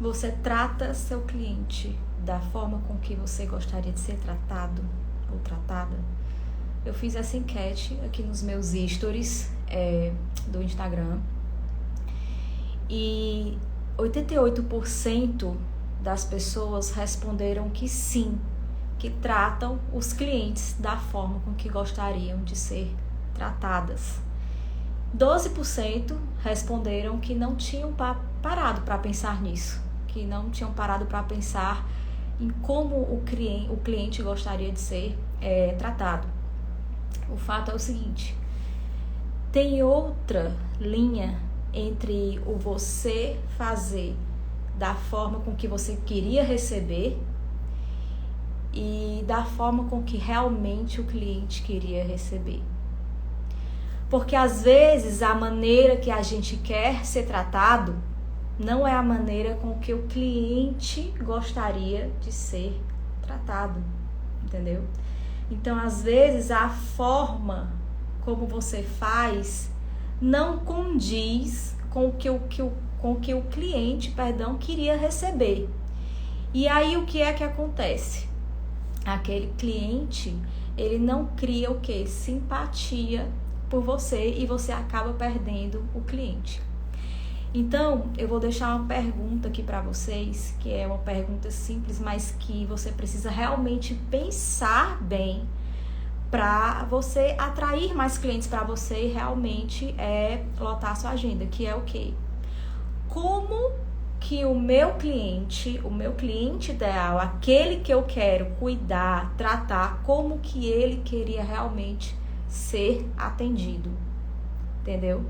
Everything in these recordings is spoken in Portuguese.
Você trata seu cliente da forma com que você gostaria de ser tratado ou tratada? Eu fiz essa enquete aqui nos meus stories do Instagram e 88% das pessoas responderam que sim, que tratam os clientes da forma com que gostariam de ser tratadas. 12% responderam que não tinham parado para pensar nisso, que não tinham parado para pensar em como o cliente gostaria de ser tratado. O fato é o seguinte: tem outra linha entre o você fazer da forma com que você queria receber e da forma com que realmente o cliente queria receber. Porque às vezes a maneira que a gente quer ser tratado não é a maneira com que o cliente gostaria de ser tratado, entendeu? Então, às vezes, a forma como você faz não condiz com o que o cliente, queria receber. E aí, o que é que acontece? Aquele cliente, ele não cria o quê? Simpatia por você e você acaba perdendo o cliente. Então, eu vou deixar uma pergunta aqui para vocês, que é uma pergunta simples, mas que você precisa realmente pensar bem para você atrair mais clientes para você e realmente lotar a sua agenda, que é o quê? Como que o meu cliente ideal, aquele que eu quero cuidar, tratar, como que ele queria realmente ser atendido, entendeu?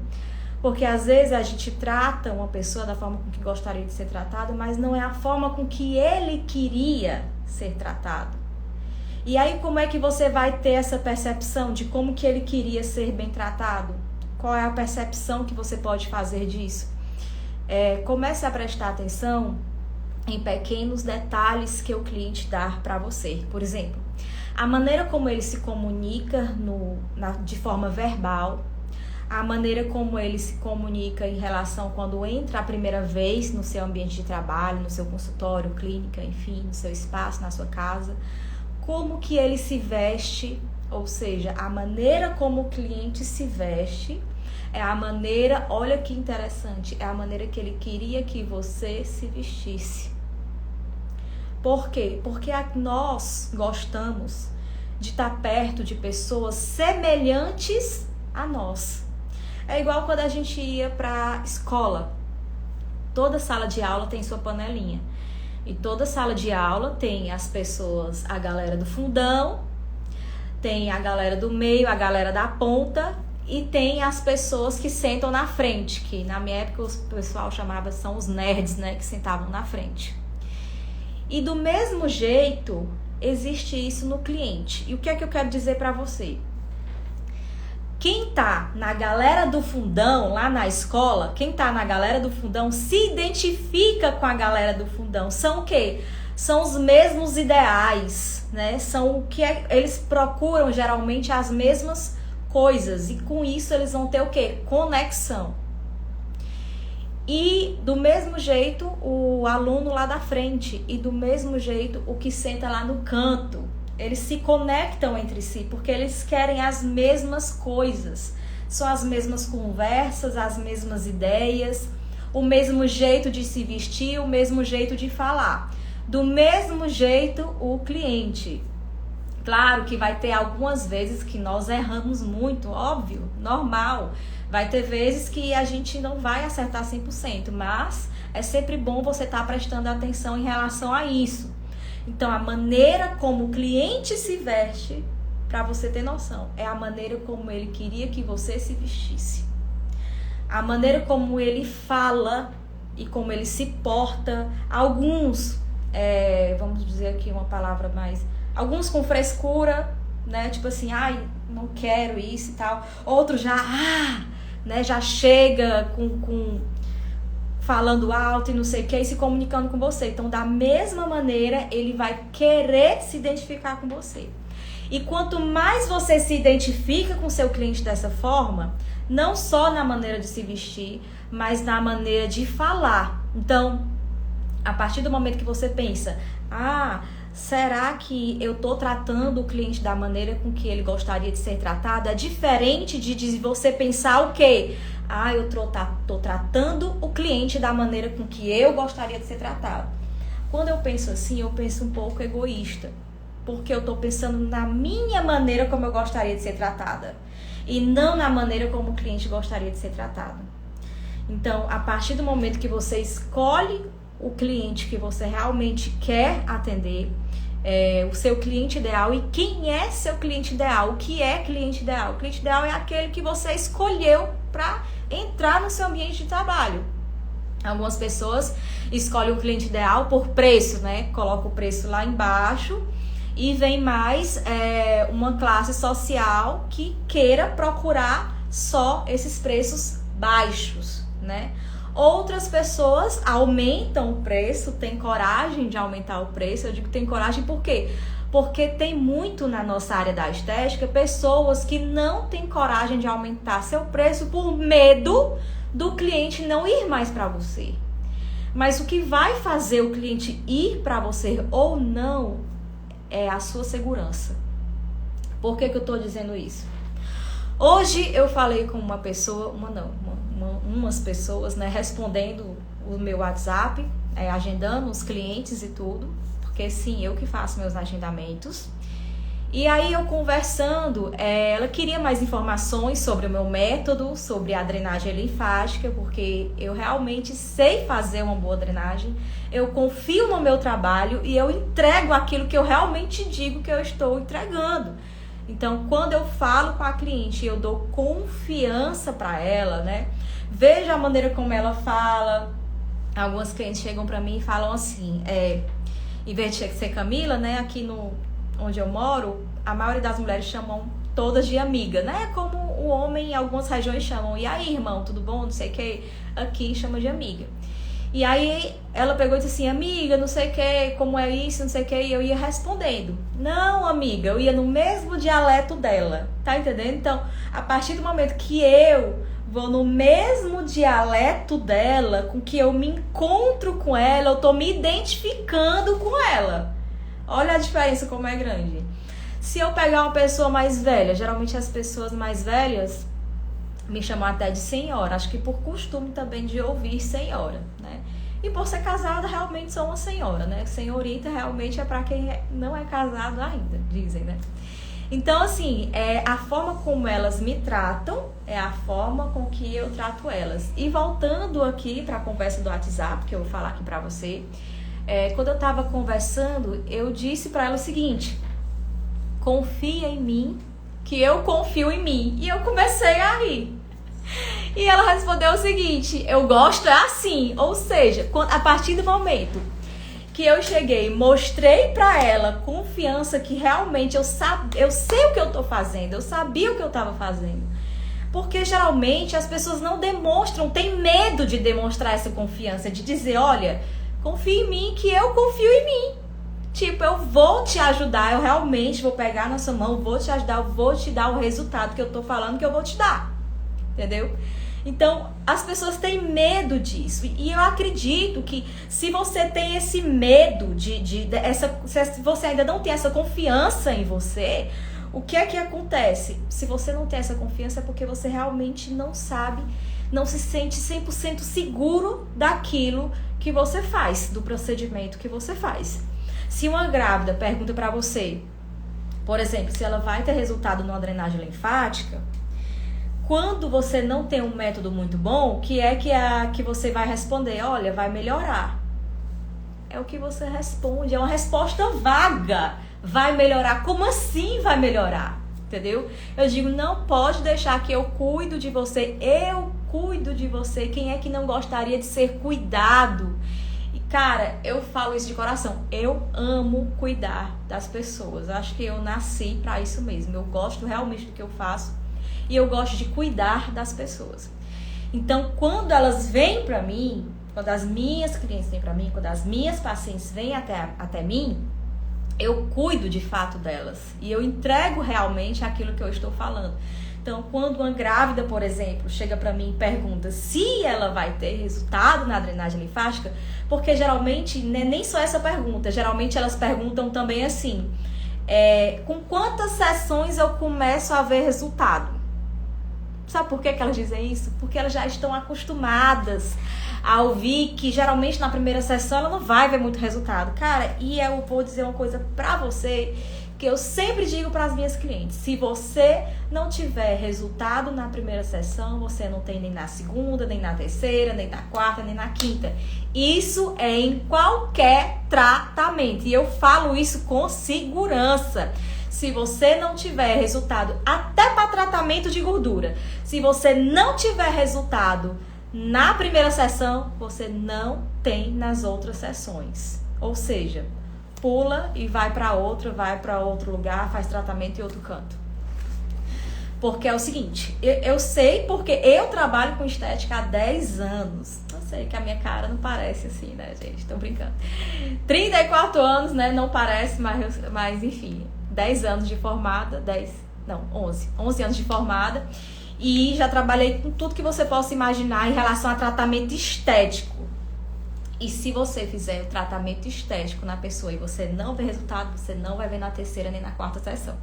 Porque às vezes a gente trata uma pessoa da forma com que gostaria de ser tratado, mas não é a forma com que ele queria ser tratado. E aí como é que você vai ter essa percepção de como que ele queria ser bem tratado? Qual é a percepção que você pode fazer disso? Comece a prestar atenção em pequenos detalhes que o cliente dá para você. Por exemplo, a maneira como ele se comunica de forma verbal, a maneira como ele se comunica em relação quando entra a primeira vez no seu ambiente de trabalho, no seu consultório, clínica, enfim, no seu espaço, na sua casa, como que ele se veste, ou seja, a maneira como o cliente se veste é a maneira, olha que interessante, é a maneira que ele queria que você se vestisse. Por quê? Porque nós gostamos de estar perto de pessoas semelhantes a nós. É igual quando a gente ia para a escola. Toda sala de aula tem sua panelinha. E toda sala de aula tem as pessoas, a galera do fundão, tem a galera do meio, a galera da ponta e tem as pessoas que sentam na frente, que na minha época o pessoal chamava, são os nerds, né, que sentavam na frente. E do mesmo jeito existe isso no cliente. E o que é que eu quero dizer para você? Quem tá na galera do fundão, lá na escola, quem tá na galera do fundão se identifica com a galera do fundão. São o quê? São os mesmos ideais, né? São o que eles procuram geralmente as mesmas coisas. E com isso eles vão ter o quê? Conexão. E do mesmo jeito o aluno lá da frente. E do mesmo jeito o que senta lá no canto. Eles se conectam entre si porque eles querem as mesmas coisas. São as mesmas conversas, as mesmas ideias, o mesmo jeito de se vestir, o mesmo jeito de falar. Do mesmo jeito o cliente. Claro que vai ter algumas vezes que nós erramos muito, óbvio, normal. Vai ter vezes que a gente não vai acertar 100%, mas é sempre bom você estar prestando atenção em relação a isso. Então, a maneira como o cliente se veste, para você ter noção, é a maneira como ele queria que você se vestisse. A maneira como ele fala e como ele se porta. Alguns, vamos dizer aqui uma palavra mais... Alguns com frescura, né? Tipo assim, ai, não quero isso e tal. Outros já, né? Já chega falando alto e não sei o que, e se comunicando com você. Então, da mesma maneira, ele vai querer se identificar com você. E quanto mais você se identifica com seu cliente dessa forma, não só na maneira de se vestir, mas na maneira de falar. Então, A partir do momento que você pensa, será que eu tô tratando o cliente da maneira com que ele gostaria de ser tratado? É diferente de você pensar o quê? Eu tô tratando o cliente da maneira com que eu gostaria de ser tratado. Quando eu penso assim, eu penso um pouco egoísta. Porque eu tô pensando na minha maneira como eu gostaria de ser tratada. E não na maneira como o cliente gostaria de ser tratado. Então, a partir do momento que você escolhe o cliente que você realmente quer atender, o seu cliente ideal. E quem é seu cliente ideal? O que é cliente ideal? O cliente ideal é aquele que você escolheu para entrar no seu ambiente de trabalho. Algumas pessoas escolhem o cliente ideal por preço, né? Coloca o preço lá embaixo e vem mais uma classe social que queira procurar só esses preços baixos, né? Outras pessoas aumentam o preço, têm coragem de aumentar o preço. Eu digo tem coragem por quê? Porque tem muito na nossa área da estética pessoas que não têm coragem de aumentar seu preço por medo do cliente não ir mais para você. Mas o que vai fazer o cliente ir para você ou não é a sua segurança. Por que eu estou dizendo isso? Hoje eu falei com uma pessoa, umas pessoas, né, respondendo o meu WhatsApp, agendando os clientes e tudo, porque sim, eu que faço meus agendamentos. E aí eu conversando, ela queria mais informações sobre o meu método, sobre a drenagem linfática, porque eu realmente sei fazer uma boa drenagem, eu confio no meu trabalho e eu entrego aquilo que eu realmente digo que eu estou entregando. Então, quando eu falo com a cliente, eu dou confiança para ela, né? Veja a maneira como ela fala. Algumas clientes chegam para mim e falam assim, em vez de ser Camila, né? Aqui onde eu moro, a maioria das mulheres chamam todas de amiga, né? Como o homem em algumas regiões chamam. E aí, irmão, tudo bom? Não sei o que. Aqui chama de amiga. E aí ela pegou e disse assim, amiga, não sei o que, como é isso, não sei o que, e eu ia respondendo. Não, amiga, eu ia no mesmo dialeto dela, tá entendendo? Então, a partir do momento que eu vou no mesmo dialeto dela, com que eu me encontro com ela, eu tô me identificando com ela. Olha a diferença como é grande. Se eu pegar uma pessoa mais velha, geralmente as pessoas mais velhas me chamam até de senhora, acho que por costume também de ouvir senhora, né? E por ser casada, realmente sou uma senhora, né? Senhorita realmente é para quem não é casado ainda, dizem, né? Então, assim, a forma como elas me tratam é a forma com que eu trato elas. E voltando aqui para a conversa do WhatsApp, que eu vou falar aqui para você, quando eu estava conversando, eu disse para ela o seguinte: confia em mim, que eu confio em mim. E eu comecei a rir. E ela respondeu o seguinte: eu gosto assim. Ou seja, a partir do momento que eu cheguei, mostrei pra ela confiança, que realmente eu sei o que eu tô fazendo, eu sabia o que eu tava fazendo. Porque geralmente as pessoas não demonstram, têm medo de demonstrar essa confiança, de dizer, olha, confia em mim, que eu confio em mim. Tipo, eu vou te ajudar, eu realmente vou pegar na sua mão, vou te ajudar, eu vou te dar o resultado que eu tô falando que eu vou te dar. Entendeu? Então, as pessoas têm medo disso. E eu acredito que se você tem esse medo, se você ainda não tem essa confiança em você, o que é que acontece? Se você não tem essa confiança é porque você realmente não sabe, não se sente 100% seguro daquilo que você faz, do procedimento que você faz. Se uma grávida pergunta pra você, por exemplo, se ela vai ter resultado numa drenagem linfática, quando você não tem um método muito bom, que você vai responder? Olha, vai melhorar. É o que você responde, é uma resposta vaga. Vai melhorar? Como assim vai melhorar? Entendeu? Eu digo, não pode deixar que eu cuido de você. Eu cuido de você. Quem é que não gostaria de ser cuidado? E, cara, eu falo isso de coração. Eu amo cuidar das pessoas. Acho que eu nasci pra isso mesmo. Eu gosto realmente do que eu faço. E eu gosto de cuidar das pessoas. Então, quando elas vêm pra mim, quando as minhas clientes vêm pra mim, quando as minhas pacientes vêm até mim, eu cuido de fato delas. E eu entrego realmente aquilo que eu estou falando. Então, quando uma grávida, por exemplo, chega para mim e pergunta se ela vai ter resultado na drenagem linfática, porque geralmente, né, nem só essa pergunta, geralmente elas perguntam também assim, com quantas sessões eu começo a ver resultado? Sabe por que elas dizem isso? Porque elas já estão acostumadas a ouvir que geralmente na primeira sessão ela não vai ver muito resultado. Cara, e eu vou dizer uma coisa pra você que eu sempre digo para as minhas clientes: se você não tiver resultado na primeira sessão, você não tem nem na segunda, nem na terceira, nem na quarta, nem na quinta. Isso é em qualquer tratamento. E eu falo isso com segurança. Se você não tiver resultado, até para tratamento de gordura, se você não tiver resultado na primeira sessão, você não tem nas outras sessões. Ou seja, pula e vai para outro lugar, faz tratamento em outro canto. Porque é o seguinte, eu sei porque eu trabalho com estética há 10 anos. Eu sei que a minha cara não parece assim, né, gente? Tô brincando. 34 anos, né? Não parece, mas enfim, 10 anos de formada, 11 anos de formada. E já trabalhei com tudo que você possa imaginar em relação a tratamento estético. E se você fizer o tratamento estético na pessoa e você não vê resultado, você não vai ver na terceira nem na quarta sessão.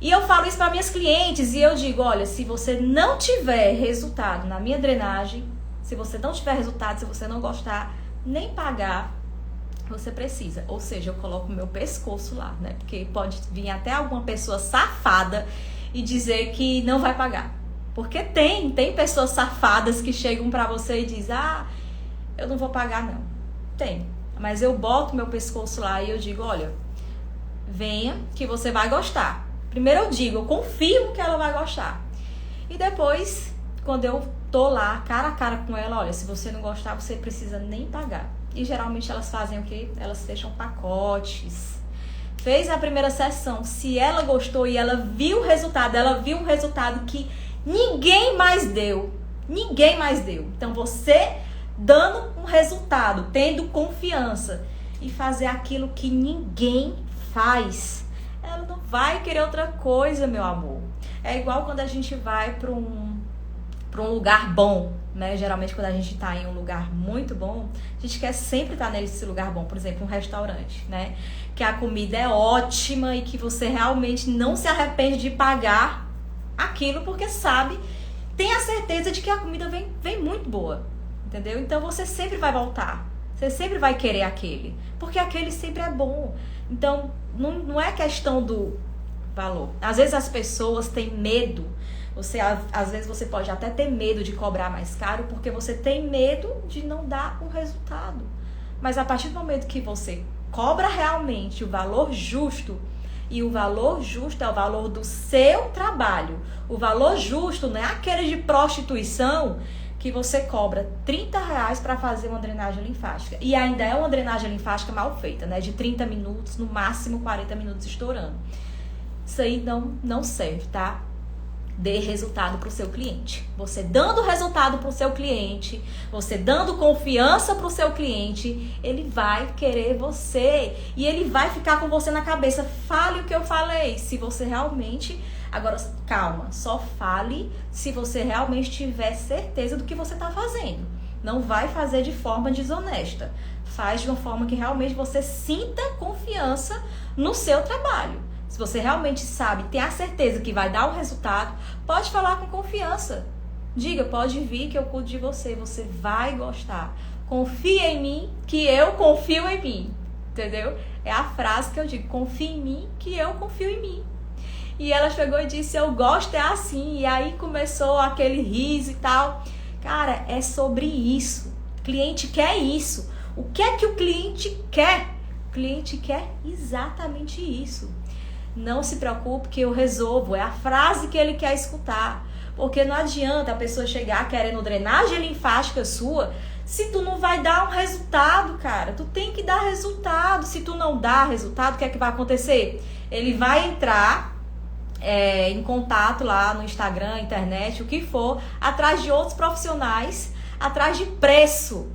E eu falo isso para minhas clientes e eu digo, olha, se você não tiver resultado na minha drenagem, se você não tiver resultado, se você não gostar, nem pagar, você precisa. Ou seja, eu coloco o meu pescoço lá, né? Porque pode vir até alguma pessoa safada e dizer que não vai pagar. Porque tem pessoas safadas que chegam pra você e dizem, eu não vou pagar não. Tem. Mas eu boto meu pescoço lá e eu digo, olha, venha que você vai gostar. Primeiro eu digo, eu confirmo que ela vai gostar. E depois, quando eu tô lá, cara a cara com ela, olha, se você não gostar, você precisa nem pagar. E geralmente elas fazem o quê? Elas fecham pacotes. Fez a primeira sessão, se ela gostou e ela viu o resultado, ela viu um resultado que ninguém mais deu. Ninguém mais deu. Então você dando um resultado, tendo confiança e fazer aquilo que ninguém faz, ela não vai querer outra coisa, meu amor. É igual quando a gente vai para um lugar bom, né? Geralmente quando a gente tá em um lugar muito bom, a gente quer sempre estar nesse lugar bom. Por exemplo, um restaurante, né? Que a comida é ótima e que você realmente não se arrepende de pagar aquilo porque sabe, tem a certeza de que a comida vem muito boa, entendeu? Então você sempre vai voltar, você sempre vai querer aquele, porque aquele sempre é bom. Então não é questão do valor. Às vezes as pessoas têm medo. Às vezes você pode até ter medo de cobrar mais caro porque você tem medo de não dar um resultado. Mas a partir do momento que você cobra realmente o valor justo, e o valor justo é o valor do seu trabalho. O valor justo não é aquele de prostituição que você cobra R$30 para fazer uma drenagem linfática. E ainda é uma drenagem linfática mal feita, né? De 30 minutos, no máximo 40 minutos estourando. Isso aí não serve, tá? Dê resultado para o seu cliente. Você dando resultado para o seu cliente, você dando confiança para o seu cliente, ele vai querer você e ele vai ficar com você na cabeça. Fale o que eu falei, se você realmente... Agora, calma, só fale se você realmente tiver certeza do que você está fazendo. Não vai fazer de forma desonesta. Faz de uma forma que realmente você sinta confiança no seu trabalho. Se você realmente sabe, tem a certeza que vai dar um resultado, pode falar com confiança. Diga, pode vir que eu cuido de você, você vai gostar. Confia em mim que eu confio em mim. Entendeu? É a frase que eu digo, confia em mim que eu confio em mim. E ela chegou e disse, eu gosto é assim. E aí começou aquele riso e tal. Cara, é sobre isso. O cliente quer isso. O que é que o cliente quer? O cliente quer exatamente isso. Não se preocupe que eu resolvo. É a frase que ele quer escutar. Porque não adianta a pessoa chegar querendo drenagem linfática sua se tu não vai dar um resultado, cara. Tu tem que dar resultado. Se tu não dá resultado, o que é que vai acontecer? Ele vai entrar em contato lá no Instagram, internet, o que for, atrás de outros profissionais, atrás de preço.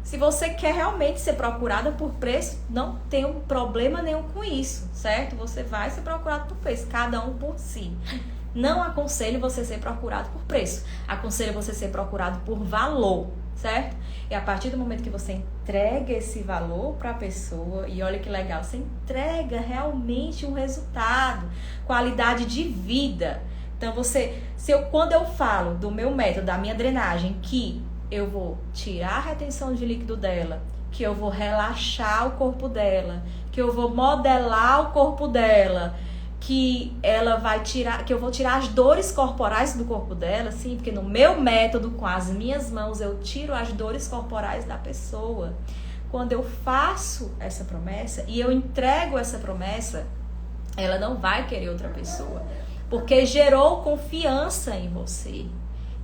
Se você quer realmente ser procurada por preço, não tem um problema nenhum com isso, certo? Você vai ser procurado por preço, cada um por si. Não aconselho você ser procurado por preço. Aconselho você ser procurado por valor, certo? E a partir do momento que você entrega esse valor para a pessoa, e olha que legal, você entrega realmente um resultado, qualidade de vida. Então quando eu falo do meu método, da minha drenagem, que eu vou tirar a retenção de líquido dela, que eu vou relaxar o corpo dela, que eu vou modelar o corpo dela, que eu vou tirar as dores corporais do corpo dela, sim, porque no meu método, com as minhas mãos, eu tiro as dores corporais da pessoa. Quando eu faço essa promessa e eu entrego essa promessa, ela não vai querer outra pessoa, porque gerou confiança em você.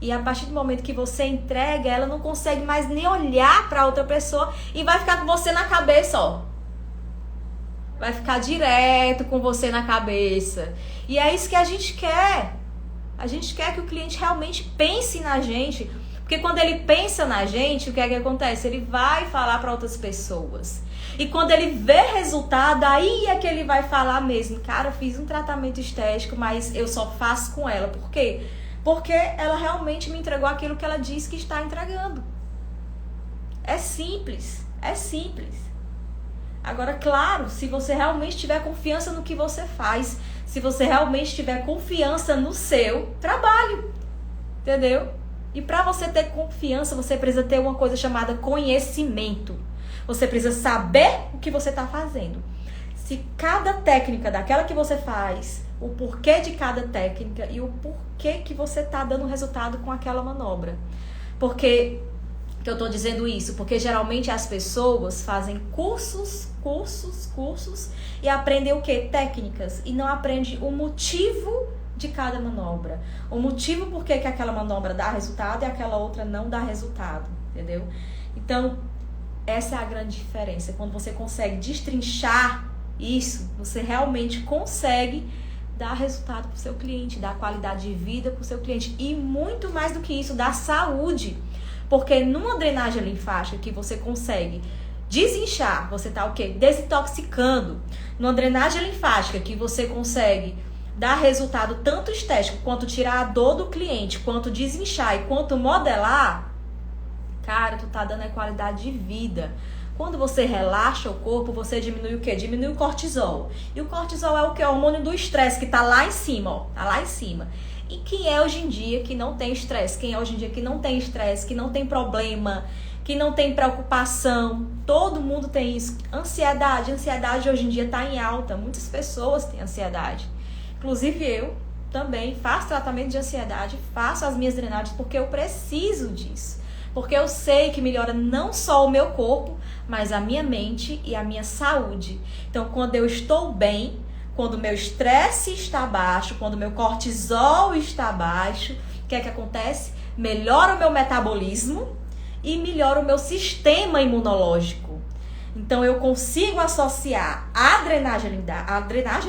E a partir do momento que você entrega, ela não consegue mais nem olhar para outra pessoa e vai ficar com você na cabeça, ó. Vai ficar direto com você na cabeça. E é isso que a gente quer. A gente quer que o cliente realmente pense na gente. Porque quando ele pensa na gente, o que é que acontece? Ele vai falar para outras pessoas. E quando ele vê resultado, aí é que ele vai falar mesmo. Cara, eu fiz um tratamento estético, mas eu só faço com ela. Por quê? Porque ela realmente me entregou aquilo que ela disse que está entregando. É simples. É simples. Agora, claro, se você realmente tiver confiança no que você faz, se você realmente tiver confiança no seu trabalho, entendeu? E para você ter confiança, você precisa ter uma coisa chamada conhecimento. Você precisa saber o que você está fazendo. Se cada técnica daquela que você faz, o porquê de cada técnica e o porquê que você está dando resultado com aquela manobra. Porque que eu tô dizendo isso? Porque geralmente as pessoas fazem cursos e aprendem o quê? Técnicas. E não aprendem o motivo de cada manobra. O motivo por que aquela manobra dá resultado e aquela outra não dá resultado. Entendeu? Então, essa é a grande diferença. Quando você consegue destrinchar isso, você realmente consegue dar resultado pro seu cliente, dar qualidade de vida pro seu cliente. E muito mais do que isso, dar saúde. Porque numa drenagem linfática que você consegue desinchar, você tá o quê? Desintoxicando. Numa drenagem linfática que você consegue dar resultado tanto estético, quanto tirar a dor do cliente, quanto desinchar e quanto modelar, cara, tu tá dando a qualidade de vida. Quando você relaxa o corpo, você diminui o quê? Diminui o cortisol. E o cortisol é o quê? O hormônio do estresse, que tá lá em cima, ó. Tá lá em cima. E quem é hoje em dia que não tem estresse? Quem é hoje em dia que não tem estresse, que não tem problema, que não tem preocupação? Todo mundo tem isso. Ansiedade. Ansiedade hoje em dia tá em alta. Muitas pessoas têm ansiedade. Inclusive eu também faço tratamento de ansiedade, faço as minhas drenagens porque eu preciso disso. Porque eu sei que melhora não só o meu corpo, mas a minha mente e a minha saúde. Então, quando eu estou bem, quando o meu estresse está baixo, quando o meu cortisol está baixo, o que é que acontece? Melhora o meu metabolismo e melhora o meu sistema imunológico. Então, eu consigo associar a drenagem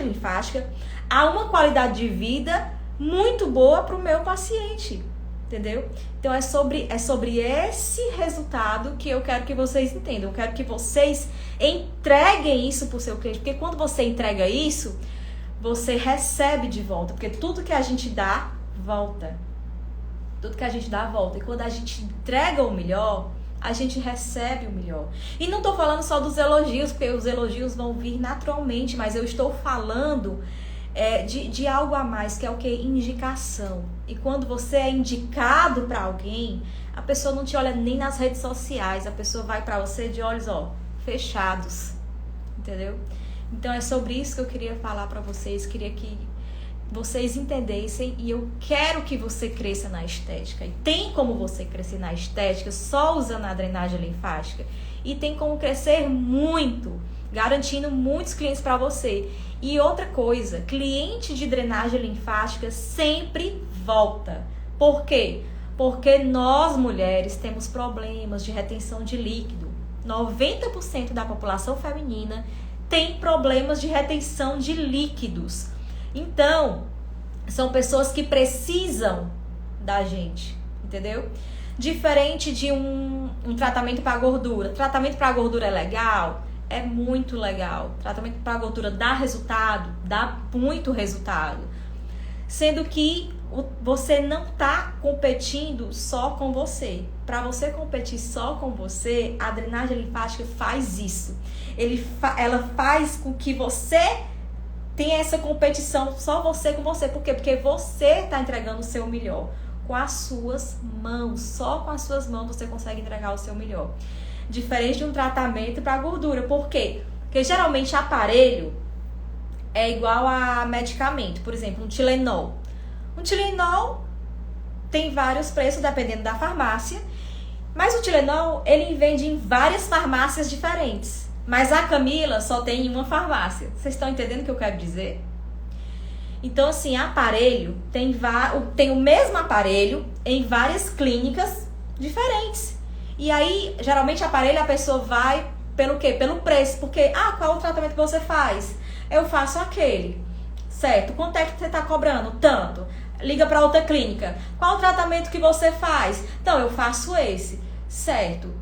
linfática a uma qualidade de vida muito boa para o meu paciente. Entendeu? Então é sobre esse resultado que eu quero que vocês entendam. Eu quero que vocês entreguem isso para o seu cliente. Porque quando você entrega isso, você recebe de volta. Porque tudo que a gente dá, volta. Tudo que a gente dá, volta. E quando a gente entrega o melhor, a gente recebe o melhor. E não estou falando só dos elogios, porque os elogios vão vir naturalmente. Mas eu estou falando de algo a mais, que é o que? Indicação. E quando você é indicado para alguém, a pessoa não te olha nem nas redes sociais, a pessoa vai para você de olhos fechados, entendeu? Então é sobre isso que eu queria falar para vocês, queria que vocês entendessem, e eu quero que você cresça na estética. E tem como você crescer na estética só usando a drenagem linfática, e tem como crescer muito, garantindo muitos clientes para você. E outra coisa, cliente de drenagem linfática sempre volta. Por quê? Porque nós mulheres temos problemas de retenção de líquido. 90% da população feminina tem problemas de retenção de líquidos. Então, são pessoas que precisam da gente, entendeu? Diferente de um tratamento para gordura. Tratamento para gordura é legal? É muito legal. Tratamento para gordura dá resultado? Dá muito resultado. Sendo que você não está competindo só com você. Para você competir só com você, a drenagem linfática faz isso. Ela faz com que você tenha essa competição só você com você. Por quê? Porque você está entregando o seu melhor com as suas mãos. Só com as suas mãos você consegue entregar o seu melhor. Diferente de um tratamento para gordura. Por quê? Porque geralmente aparelho é igual a medicamento. Por exemplo, um Tilenol. Um Tilenol tem vários preços dependendo da farmácia. Mas o Tilenol, ele vende em várias farmácias diferentes. Mas a Camila só tem em uma farmácia. Vocês estão entendendo o que eu quero dizer? Então, assim, aparelho tem o mesmo aparelho em várias clínicas diferentes. E aí, geralmente, aparelho a pessoa vai pelo quê? Pelo preço. Porque, qual é o tratamento que você faz? Eu faço aquele. Certo? Quanto é que você está cobrando? Tanto. Liga para outra clínica. Qual o tratamento que você faz? Então, eu faço esse. Certo.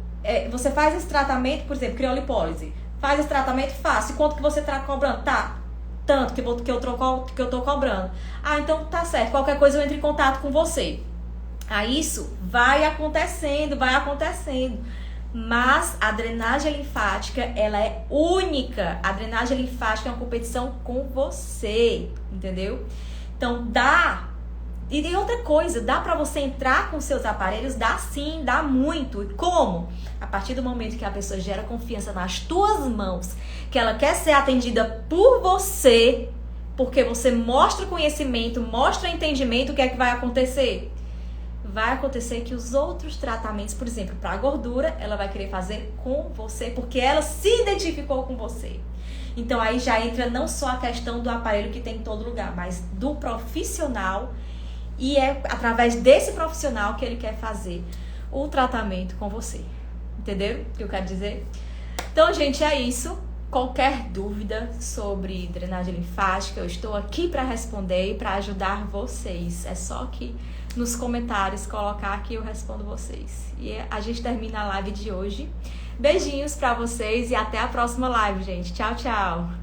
Você faz esse tratamento, por exemplo, criolipólise. Faz esse tratamento, faço. E quanto que você está cobrando? Tá. Tanto que eu tô cobrando. Então tá certo. Qualquer coisa eu entro em contato com você. Isso vai acontecendo. Mas a drenagem linfática, ela é única. A drenagem linfática é uma competição com você. Entendeu? Então dá. E outra coisa, dá pra você entrar com seus aparelhos? Dá sim, dá muito. E como? A partir do momento que a pessoa gera confiança nas tuas mãos, que ela quer ser atendida por você, porque você mostra conhecimento, mostra entendimento, o que é que vai acontecer? Vai acontecer que os outros tratamentos, por exemplo, para gordura, ela vai querer fazer com você, porque ela se identificou com você. Então aí já entra não só a questão do aparelho que tem em todo lugar, mas do profissional. E é através desse profissional que ele quer fazer o tratamento com você. Entendeu o que eu quero dizer? Então, gente, é isso. Qualquer dúvida sobre drenagem linfática, eu estou aqui para responder e para ajudar vocês. É só que nos comentários colocar que eu respondo vocês. E a gente termina a live de hoje. Beijinhos para vocês e até a próxima live, gente. Tchau, tchau.